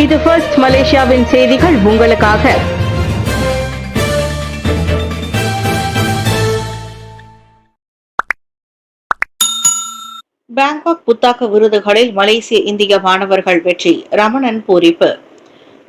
இது ஃபர்ஸ்ட் மலேசியாவின் செய்திகள் உங்களுக்காக. பாங்காக் புத்தாக்க விருதுகளில் மலேசிய இந்திய மாணவர்கள் வெற்றி. ரமணன் பூரிப்பு.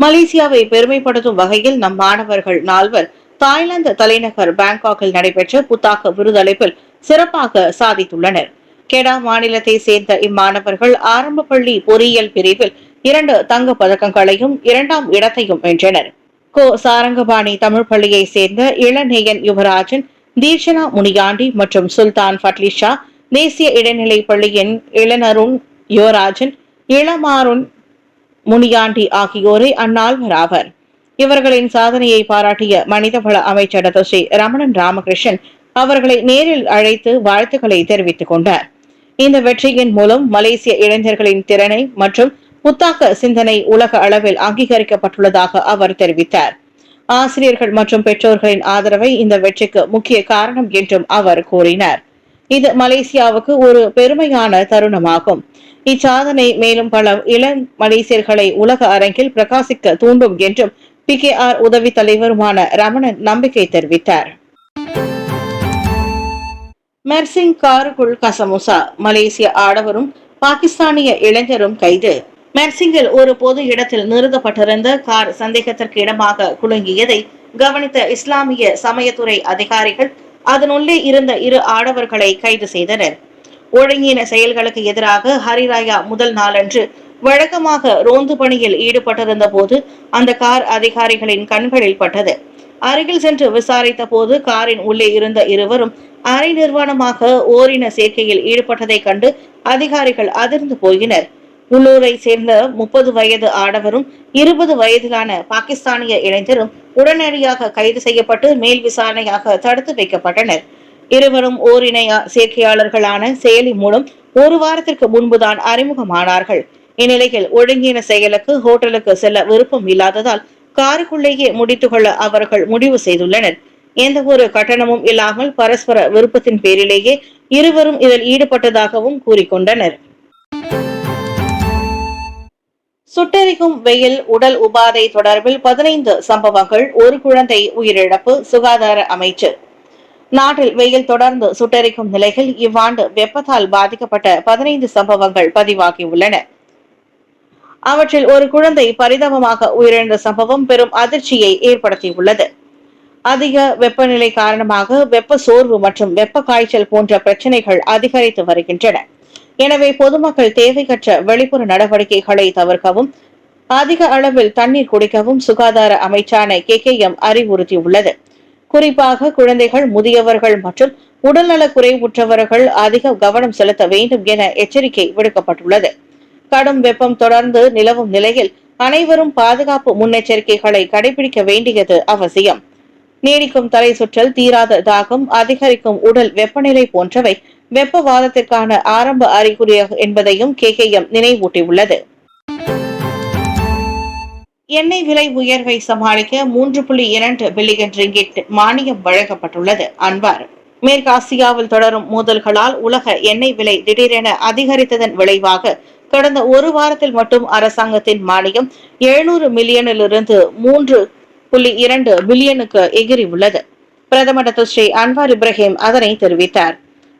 மலேசியாவை பெருமைப்படுத்தும் வகையில் நம் மாணவர்கள் 4 தாய்லாந்து தலைநகர் பாங்காக்கில் நடைபெற்ற புத்தாக்க விருதளிப்பில் சிறப்பாக சாதித்துள்ளனர். கெடா மாநிலத்தை சேர்ந்த இம்மாணவர்கள் ஆரம்ப பள்ளி பொறியியல் பிரிவில் 2 தங்கப் பதக்கங்களையும் 2ஆம் இடத்தையும் வென்றனர். சாரங்கபாணி தமிழ் பள்ளியை சேர்ந்த இளநேயன் யுவராஜன், தீர்ஷனா முனியாண்டி மற்றும் சுல்தான் ஃபட்லிஷா, தேசிய இடைநிலை பள்ளியின் இளநருண் யுவராஜன், இளமாருண் முனியாண்டி ஆகியோரே அந்நால்வராவர். இவர்களின் சாதனையை பாராட்டிய மனிதவள அமைச்சர் ஸ்ரீ ரமணன் ராமகிருஷ்ணன் அவர்களை நேரில் அழைத்து வாழ்த்துக்களை தெரிவித்துக் கொண்டார். இந்த வெற்றியின் மூலம் மலேசிய இளைஞர்களின் திறனை மற்றும் புத்தாக்க சிந்தனை உலக அளவில் அங்கீகரிக்கப்பட்டுள்ளதாக அவர் தெரிவித்தார். ஆசிரியர்கள் மற்றும் பெற்றோர்களின் ஆதரவை இந்த வெற்றிக்கு முக்கிய காரணம் என்றும் அவர் கூறினார். இது மலேசியாவுக்கு ஒரு பெருமையான தருணமாகும். இச்சாதனை மேலும் பல இளம் மலேசியர்களை உலக அரங்கில் பிரகாசிக்க தூண்டும் என்றும் PKR உதவி தலைவருமான ரமணன் நம்பிக்கை தெரிவித்தார். மெர்சிங் காருக்குள் கசமுசா. மலேசிய ஆடவரும் பாகிஸ்தானிய இளைஞரும் கைது. மெர்சிங்கில் ஒரு பொது இடத்தில் நிறுத்தப்பட்டிருந்த கார் சந்தேகத்திற்கு இடமாக குலுங்கியதை கவனித்த இஸ்லாமிய சமயத்துறை அதிகாரிகள் அதனுள்ளே இருந்த 2 ஆடவர்களை கைது செய்தனர். ஒழுங்கீன செயல்களுக்கு எதிராக ஹரிராயா முதல் நாளன்று வழக்கமாக ரோந்து பணியில் ஈடுபட்டிருந்த போது அந்த கார் அதிகாரிகளின் கண்களில் பட்டது. அருகில் சென்று விசாரித்த போது காரின் உள்ளே இருந்த இருவரும் அரை நிர்வாணமாக ஓரின சேர்க்கையில் ஈடுபட்டதை கண்டு அதிகாரிகள் அதிர்ந்து போயினர். உள்ளூரை சேர்ந்த 30 வயது ஆடவரும் 20 வயதிலான பாகிஸ்தானிய இளைஞரும் உடனடியாக கைது செய்யப்பட்டு மேல் விசாரணையாக தடுத்து வைக்கப்பட்டனர். இருவரும் ஓரின சேர்க்கையாளர்களான செயலி மூலம் 1 வாரத்திற்கு முன்புதான் அறிமுகமானார்கள். இந்நிலையில் ஒழுங்கீன செயலுக்கு ஹோட்டலுக்கு செல்ல விருப்பம் இல்லாததால் காருக்குள்ளேயே முடித்துக்கொள்ள அவர்கள் முடிவு செய்துள்ளனர். எந்த ஒரு கட்டணமும் இல்லாமல் பரஸ்பர விருப்பத்தின் பேரிலேயே இருவரும் இதில் ஈடுபட்டதாகவும் கூறிக்கொண்டனர். சுட்டெரிக்கும் வெயில் உடல் உபாதை தொடர்பில் 15 சம்பவங்கள், 1 குழந்தை உயிரிழப்பு. சுகாதார அமைச்சு. நாட்டில் வெயில் தொடர்ந்து சுட்டெரிக்கும் நிலையில் இவ்வாண்டு வெப்பத்தால் பாதிக்கப்பட்ட 15 சம்பவங்கள் பதிவாகியுள்ளன. அவற்றில் 1 குழந்தை பரிதாபமாக உயிரிழந்த சம்பவம் பெரும் அதிர்ச்சியை ஏற்படுத்தியுள்ளது. அதிக வெப்பநிலை காரணமாக வெப்ப சோர்வு மற்றும் வெப்ப காய்ச்சல் போன்ற பிரச்சனைகள் அதிகரித்து வருகின்றன. எனவே பொதுமக்கள் தேவையற்ற வெளிப்புற நடவடிக்கைகளை தவிர்க்கவும், அதிக அளவில் தண்ணீர் குடிக்கவும் சுகாதார அமைச்சான KKM அறிவுறுத்தியுள்ளது. குறிப்பாக குழந்தைகள், முதியவர்கள் மற்றும் உடல்நலக் குறைவுற்றவர்கள் அதிக கவனம் செலுத்த வேண்டும் என எச்சரிக்கை விடுக்கப்பட்டுள்ளது. கடும் வெப்பம் தொடர்ந்து நிலவும் நிலையில் அனைவரும் பாதுகாப்பு முன்னெச்சரிக்கைகளை கடைபிடிக்க வேண்டியது அவசியம். நீடிக்கும் தலை சுற்றல், தீராத தாகம், அதிகரிக்கும் உடல் வெப்பநிலை போன்றவை வெப்பவாதத்திற்கான ஆரம்ப அறிகுறி என்பதையும் KKM நினைவூட்டியுள்ளது. எண்ணெய் விலை உயர்வை சமாளிக்க 3.2 பில்லியன் ரிங்கிட் மானியம் வழங்கப்பட்டுள்ளது. அன்வார். மேற்காசியாவில் தொடரும் மோதல்களால் உலக எண்ணெய் விலை திடீரென அதிகரித்ததன் விளைவாக கடந்த 1 வாரத்தில் மட்டும் அரசாங்கத்தின் மானியம் 700 மில்லியனிலிருந்து 3.2 பில்லியனுக்கு எகிரியுள்ளது. பிரதமர் ஸ்ரீ அன்வார் இப்ராஹிம் அதனை தெரிவித்தார்.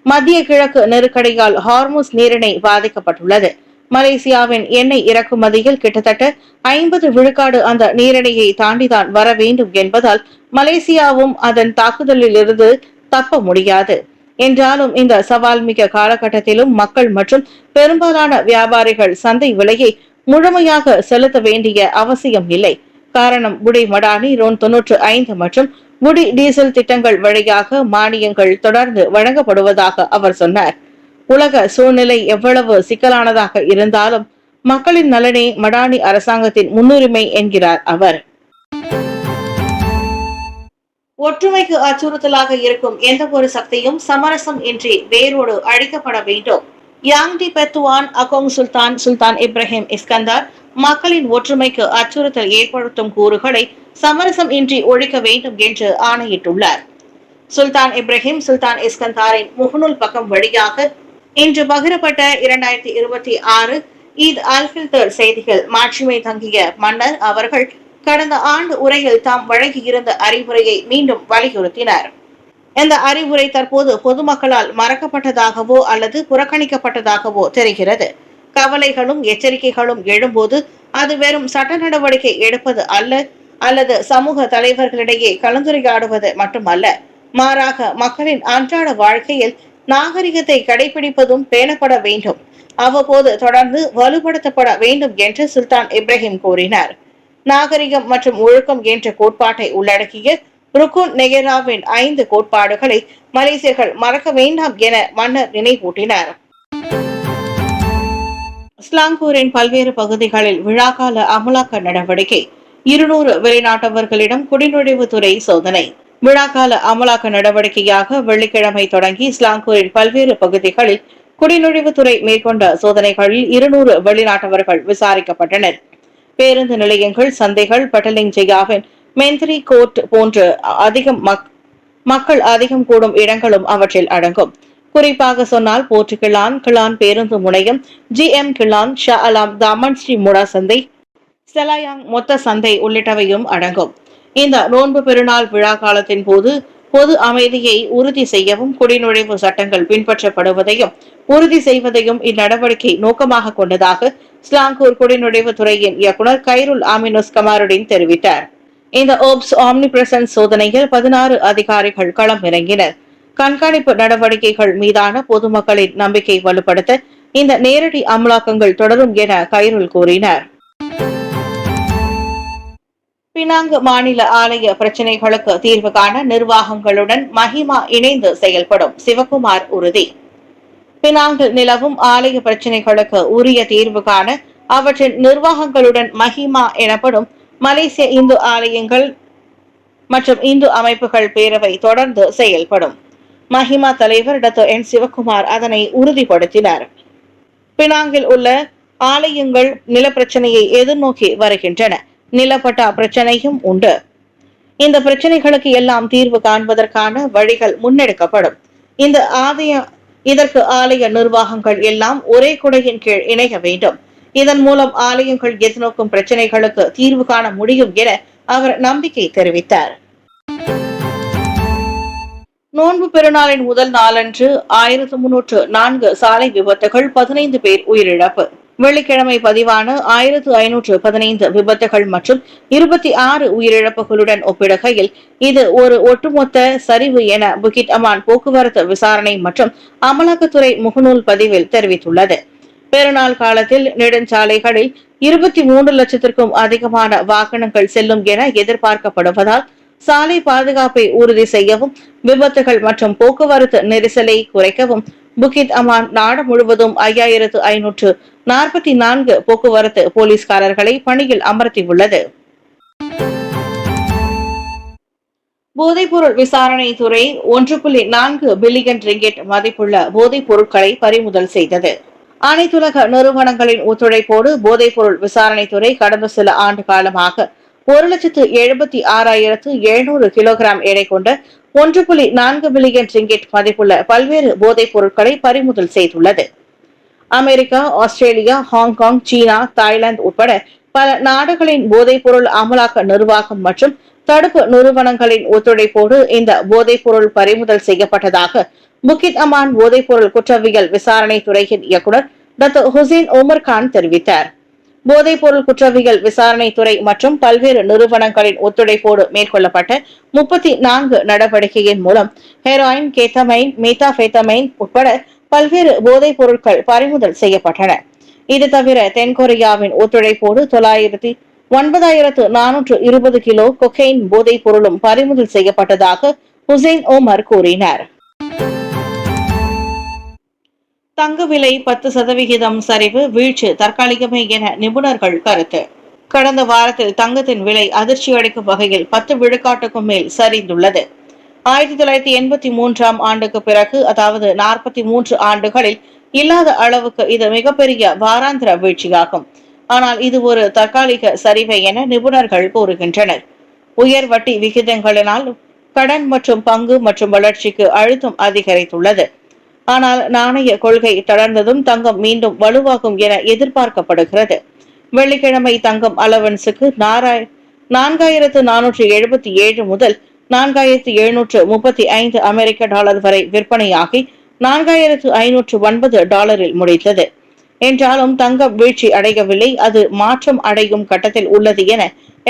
மத்திய கிழக்கு நெருக்கடியால் ஹார்முஸ் நீரிணை பாதிக்கப்பட்டுள்ளது. மலேசியாவின் எண்ணெய் இறக்குமதியில் கிட்டத்தட்ட 50 விழுக்காடு அந்த நீரிணையை தாண்டிதான் வர வேண்டும் என்பதால் மலேசியாவும் அதன் தாக்குதலில் இருந்து தப்ப முடியாது. என்றாலும் இந்த சவால் மிக காலகட்டத்திலும் மக்கள் மற்றும் பெரும்பாலான வியாபாரிகள் சந்தை விலையை முழுமையாக செலுத்த வேண்டிய அவசியம் இல்லை. காரணம் புடி மடானி, ரோன் 95 மற்றும் புடி டீசல் திட்டங்கள் வழியாக மானியங்கள் தொடர்ந்து வழங்கப்படுவதாக அவர் சொன்னார். உலக சூழ்நிலை எவ்வளவு சிக்கலானதாக இருந்தாலும் மக்களின் நலனே மடானி அரசாங்கத்தின் முன்னுரிமை என்கிறார் அவர். ஒற்றுமைக்கு அச்சுறுத்தலாக இருக்கும் எந்த ஒரு சக்தியும் சமரசம் இன்றி வேரோடு அழிக்கப்பட வேண்டும். யாங்டி பெத்துவான் அகோங் சுல்தான் இப்ராஹிம் இஸ்கந்தார் மக்களின் ஒற்றுமைக்கு அச்சுறுத்தல் ஏற்படுத்தும் கூறுகளை சமரசம் இன்றி ஒழிக்க வேண்டும் என்று ஆணையிட்டுள்ளார். சுல்தான் இப்ராஹிம் சுல்தான் இஸ்கந்தாரின் முகநூல் பக்கம் வழியாக இன்று பகிரப்பட்ட 2026 ஈத் அல் ஃபித்ர் செய்திகள். மாட்சிமை தங்கிய மன்னர் அவர்கள் கடந்த ஆண்டு உரையில் தாம் வழங்கியிருந்த அறிவுரையை மீண்டும் வலியுறுத்தினார். இந்த அறிவுரை தற்போது பொதுமக்களால் மறக்கப்பட்டதாகவோ அல்லது புறக்கணிக்கப்பட்டதாகவோ தெரிகிறது. கவலைகளும் எச்சரிக்கைகளும் எழும்போது அது வெறும் சட்ட நடவடிக்கை எடுப்பது அல்ல, அல்லது சமூக தலைவர்களிடையே கலந்துரையாடுவது மட்டுமல்ல, மாறாக மக்களின் அன்றாட வாழ்க்கையில் நாகரிகத்தை கடைபிடிப்பதும் பேணப்பட வேண்டும், அவ்வப்போது தொடர்ந்து வலுப்படுத்தப்பட வேண்டும் என்று சுல்தான் இப்ராஹிம் கூறினார். நாகரிகம் மற்றும் ஒழுக்கம் என்ற கோட்பாட்டை உள்ளடக்கிய ருக்குன் நெகராவின் 5 கோட்பாடுகளை மலேசியர்கள் மறக்க வேண்டாம் என மன்னர் நினைவூட்டினார். ஸ்லாங்கூரின் பல்வேறு பகுதிகளில் விழாக்கால அமலாக்க நடவடிக்கை. 200 வெளிநாட்டவர்களிடம் குடிநுழைவுத்துறை சோதனை. விழாக்கால அமலாக்க நடவடிக்கையாக வெள்ளிக்கிழமை தொடங்கி ஸ்லாங்கூரின் பல்வேறு பகுதிகளில் குடிநுழைவுத்துறை மேற்கொண்ட சோதனைகளில் 200 வெளிநாட்டவர்கள் விசாரிக்கப்பட்டனர். பேருந்து நிலையங்கள், சந்தைகள், பட்டலிங் ஜெயாவின் மெந்திரி கோர்ட் போன்ற மக்கள் அதிகம் கூடும் இடங்களும் அவற்றில் அடங்கும். குறிப்பாக சொன்னால் போர்ச்சுகிலான் கிளான் பேருந்து முனையம், GM கிளான், ஷா அலாம், தாமன் ஸ்ரீ முடா சந்தை, செலாயாங் மொத்த சந்தை உள்ளிட்டவையும் அடங்கும். இந்த நோன்பு பெருநாள் விழா காலத்தின் போது பொது அமைதியை உறுதி செய்யவும் குடிநுழைவு சட்டங்கள் பின்பற்றப்படுவதையும் உறுதி செய்வதையும் இந்நடவடிக்கை நோக்கமாக கொண்டதாக ஸ்லாங்கூர் குடிநுழைவு துறையின் இயக்குநர் கைருல் ஆமினுஸ் கமாருடின் தெரிவித்தார். இந்த ஓப்ஸ் ஆம்னி பிரசன்ஸ் சோதனையில் 16 அதிகாரிகள் களம் இறங்கினர். கண்காணிப்பு நடவடிக்கைகள் மீதான பொதுமக்களின் நம்பிக்கை வலுப்படுத்த இந்த நேரடி அமலாக்கங்கள் தொடரும் என கைருல் கூறினார். பினாங்கு மாநில ஆலய பிரச்சினைகளுக்கு தீர்வு காண நிர்வாகங்களுடன் மஹிமா இணைந்து செயல்படும், சிவகுமார் உறுதி. பினாங்கில் நிலவும் ஆலய பிரச்சினைகளுக்கு உரிய தீர்வு காண அவற்றின் நிர்வாகங்களுடன் மஹிமா எனப்படும் மலேசிய இந்து ஆலயங்கள் மற்றும் இந்து அமைப்புகள் பேரவை தொடர்ந்து செயல்படும். மஹிமா தலைவர் டாக்டர் என் சிவகுமார் அதனை உறுதிப்படுத்தினார். பினாங்கில் உள்ள ஆலயங்கள் நிலப்பிரச்சனையை எதிர்நோக்கி வருகின்றன. நிலப்பட்டா பிரச்சனையும் உண்டு. இந்த பிரச்சனைகளுக்கு எல்லாம் தீர்வு காண்பதற்கான வழிகள் முன்னெடுக்கப்படும். இதற்கு ஆலய நிர்வாகங்கள் எல்லாம் ஒரே குடையின் கீழ் இணைய வேண்டும். இதன் மூலம் ஆலயங்கள் எதிர்நோக்கும் பிரச்சனைகளுக்கு தீர்வு காண முடியும் என அவர் நம்பிக்கை தெரிவித்தார். நோன்பு பெருநாளின் முதல் நாளன்று 1304 சாலை விபத்துகள், 15 பேர் உயிரிழப்பு. வெள்ளிக்கிழமை பதிவான 1515 விபத்துகள் மற்றும் 26 உயிரிழப்புகளுடன் ஒப்பிடுகையில் இது ஒரு ஒட்டுமொத்த சரிவு என புகிட் அமான் போக்குவரத்து விசாரணை மற்றும் அமலாக்கத்துறை முகநூல் பதிவில் தெரிவித்துள்ளது. பெருநாள் காலத்தில் நெடுஞ்சாலைகளில் 23 லட்சத்திற்கும் அதிகமான வாகனங்கள் செல்லும் என எதிர்பார்க்கப்படுவதால் சாலை பாதுகாப்பை உறுதி செய்யவும் விபத்துகள் மற்றும் போக்குவரத்து நெரிசலை குறைக்கவும் புகிட் அமான் நாடு முழுவதும் 5544 போக்குவரத்து போலீஸ்காரர்களை பணியில் அமர்த்தியுள்ளது. போதைப்பொருள் விசாரணை துறை 1.4 பில்லியன் ரிங்கெட் மதிப்புள்ள போதைப் பொருட்களை பறிமுதல் செய்தது. அனைத்துலக நிறுவனங்களின் ஒத்துழைப்போடு போதைப்பொருள் விசாரணை துறை கடந்த சில ஆண்டு காலமாக 1,76,700 கிலோகிராம் எடை கொண்ட 1.4 பில்லியன் ரிங்கெட் மதிப்புள்ள பல்வேறு போதைப் பொருட்களை பறிமுதல் செய்துள்ளது. அமெரிக்கா, ஆஸ்திரேலியா, ஹாங்காங், சீனா, தாய்லாந்து உட்பட பல நாடுகளின் போதைப் பொருள் அமலாக்க நிர்வாகம் மற்றும் தடுப்பு நிறுவனங்களின் ஒத்துழைப்போடு இந்த போதைப் பொருள் பறிமுதல் செய்யப்பட்டதாக புகிட் அமான் போதைப் பொருள் குற்றவியல் விசாரணை துறையின் இயக்குநர் டாக்டர் ஹுசைன் உமர் கான் தெரிவித்தார். போதைப் பொருள் குற்றவியல் விசாரணை துறை மற்றும் பல்வேறு நிறுவனங்களின் ஒத்துழைப்போடு மேற்கொள்ளப்பட்ட 34 நடவடிக்கையின் மூலம் ஹெராயின், கேத்தமைன், மெத்தாபெத்தமைன் உட்பட பல்வேறு போதைப் பொருட்கள் பறிமுதல் செய்யப்பட்டன. இது தவிர தென்கொரியாவின் ஒத்துழைப்போடு 9420 கிலோ கொக்கைன் போதைப் பொருளும் பறிமுதல் செய்யப்பட்டதாக ஹுசைன் ஓமர் கூறினார். தங்க விலை 10% சரிவு, வீழ்ச்சி தற்காலிகமே என நிபுணர்கள் கருத்து. கடந்த வாரத்தில் தங்கத்தின் விலை அதிர்ச்சி அளிக்கும் வகையில் 10 விழுக்காட்டுக்கும் மேல் சரிந்துள்ளது. 1983 ஆண்டுக்கு பிறகு, அதாவது 43 ஆண்டுகளில் இல்லாத அளவுக்கு இது மிகப்பெரிய வாராந்திர வீழ்ச்சியாகும். ஆனால் இது ஒரு தற்காலிக சரிவை என நிபுணர்கள் கூறுகின்றனர். உயர் வட்டி விகிதங்களினால் கடன் மற்றும் பங்கு மற்றும் வளர்ச்சிக்கு அழுத்தம் அதிகரித்துள்ளது. ஆனால் நாணய கொள்கை தளர்ந்ததும் தங்கம் மீண்டும் வலுவாகும் என எதிர்பார்க்கப்படுகிறது. வெள்ளிக்கிழமை தங்கம் அலவன்ஸுக்கு 4477 முதல் 4735 அமெரிக்க டாலர் வரை விற்பனையாகி $4509 முடித்தது. என்றாலும் தங்கம் வீழ்ச்சி அடையவில்லை, அது மாற்றம் அடையும் கட்டத்தில் உள்ளது என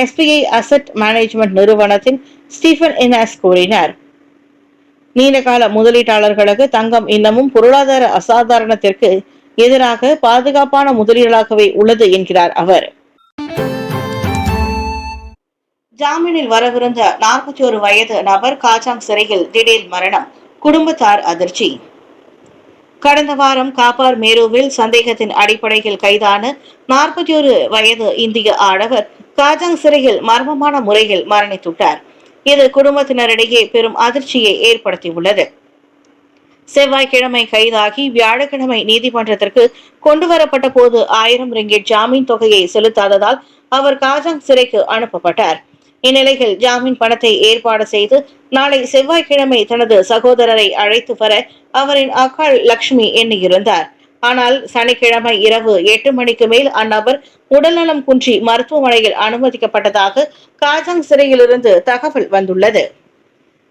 SBI அசெட் மேனேஜ்மெண்ட் நிறுவனத்தின் ஸ்டீபன் இனாஸ் கூறினார். நீண்டகால முதலீட்டாளர்களுக்கு தங்கம் இன்னமும் பொருளாதார அசாதாரணத்திற்கு எதிராக பாதுகாப்பான முதலீடாகவே உள்ளது என்கிறார் அவர். ஜாமீனில் வரவிருந்த 41 வயது நபர் காஜாங் சிறையில் திடீர் மரணம், குடும்பத்தார் அதிர்ச்சி. கடந்த வாரம் காப்பார் மேருவில் சந்தேகத்தின் அடிப்படையில் கைதான 41 வயது இந்திய ஆடவர் காஜாங் சிறையில் மர்மமான முறையில் மரணித்துள்ளார். இது குடும்பத்தினரிடையே பெரும் அதிர்ச்சியை ஏற்படுத்தியுள்ளது. செவ்வாய்க்கிழமை கைதாகி வியாழக்கிழமை நீதிமன்றத்திற்கு கொண்டுவரப்பட்ட போது 1000 ரிங்கிட் ஜாமீன் தொகையை செலுத்தாததால் அவர் காஜாங் சிறைக்கு அனுப்பப்பட்டார். இந்நிலையில் ஜாமீன் பணத்தை ஏற்பாடு செய்து நாளை செவ்வாய்க்கிழமை தனது சகோதரரை அழைத்து வர அவரின் அக்காள் லட்சுமி எண்ணியிருந்தார். ஆனால் சனிக்கிழமை இரவு 8 மணிக்கு மேல் அந்நபர் உடல்நலம் குன்றி மருத்துவமனையில் அனுமதிக்கப்பட்டதாக காஜாங் சிறையிலிருந்து தகவல் வந்துள்ளது.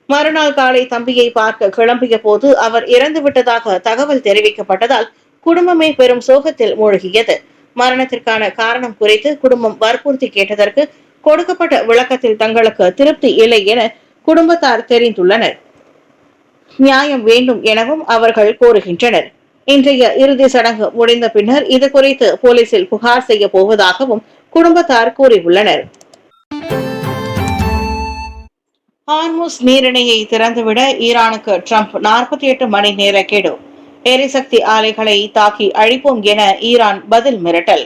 மறுநாள் காலை தம்பியை பார்க்க கிளம்பிய போது அவர் இறந்துவிட்டதாக தகவல் தெரிவிக்கப்பட்டதால் குடும்பமே பெரும் சோகத்தில் மூழ்கியது. மரணத்திற்கான காரணம் குறித்து குடும்பம் வற்புறுத்தி கேட்டதற்கு கொடுக்கப்பட்ட விளக்கத்தில் தங்களுக்கு திருப்தி இல்லை என குடும்பத்தார் தெரிந்துள்ளனர். நியாயம் வேண்டும் எனவும் அவர்கள் கோருகின்றனர். இன்றைய இறுதி சடங்கு முடிந்த பின்னர் இது குறித்து போலீசில் புகார் செய்ய போவதாகவும் குடும்பத்தார் கூறியுள்ளனர். ஹார்முஸ் நீரிணையை திறந்துவிட ஈரானுக்கு ட்ரம்ப் 48 மணி நேர கெடு, எரிசக்தி ஆலைகளை தாக்கி அழிப்போம் என ஈரான் பதில் மிரட்டல்.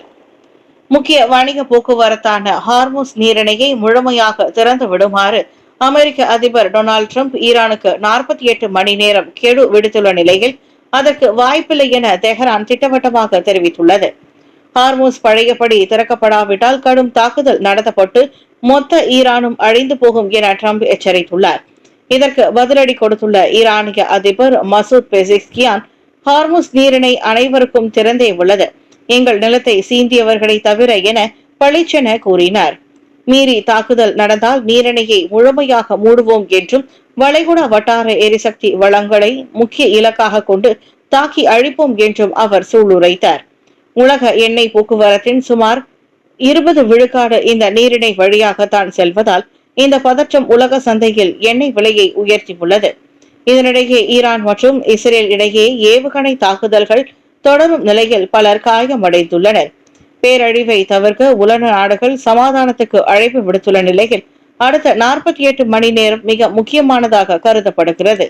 முக்கிய வணிக போக்குவரத்தான ஹார்முஸ் நீரிணையை முழுமையாக திறந்து விடுமாறு அமெரிக்க அதிபர் டொனால்டு ட்ரம்ப் ஈரானுக்கு 48 மணி நேரம் கெடு விடுத்துள்ள நிலையில் அதற்கு வாய்ப்பில்லை என தெஹ்ரான் திட்டவட்டமாக தெரிவித்துள்ளது. ஹார்முஸ் பழையபடி திறக்கப்படாவிட்டால் கடும் தாக்குதல் நடத்தப்பட்டு மொத்த ஈரானும் அழிந்து போகும் என ட்ரம்ப் எச்சரித்துள்ளார். இதற்கு பதிலடி கொடுத்துள்ள ஈரானிய அதிபர் மசூத் பெசிஸ்கியான், ஹார்முஸ் நீரிணை அனைவருக்கும் திறந்தே உள்ளது, எங்கள் நிலத்தை சீந்தியவர்களை தவிர என பளிச்சென கூறினார். மீறி தாக்குதல் நடந்தால் நீரிணையை முழுமையாக மூடுவோம் என்றும் வளைகுடா வட்டார எரிசக்தி வளங்களை முக்கிய இலக்காக கொண்டு தாக்கி அழிப்போம் என்றும் அவர் சூளுரைத்தார். உலக எண்ணெய் போக்குவரத்தின் சுமார் 20 விழுக்காடு இந்த நீரிணை வழியாகத்தான் செல்வதால் இந்த பதற்றம் உலக சந்தையில் எண்ணெய் விலையை உயர்த்தியுள்ளது. இதனிடையே ஈரான் மற்றும் இஸ்ரேல் இடையே ஏவுகணை தாக்குதல்கள் தொடரும் நிலையில் பலர் காயமடைந்துள்ளனர். பேரழிவை தவிர்க்க உலக நாடுகள் சமாதானத்துக்கு அழைப்பு விடுத்துள்ள நிலையில் அடுத்த 48 மணி நேரம் மிக முக்கியமானதாக கருதப்படுகிறது.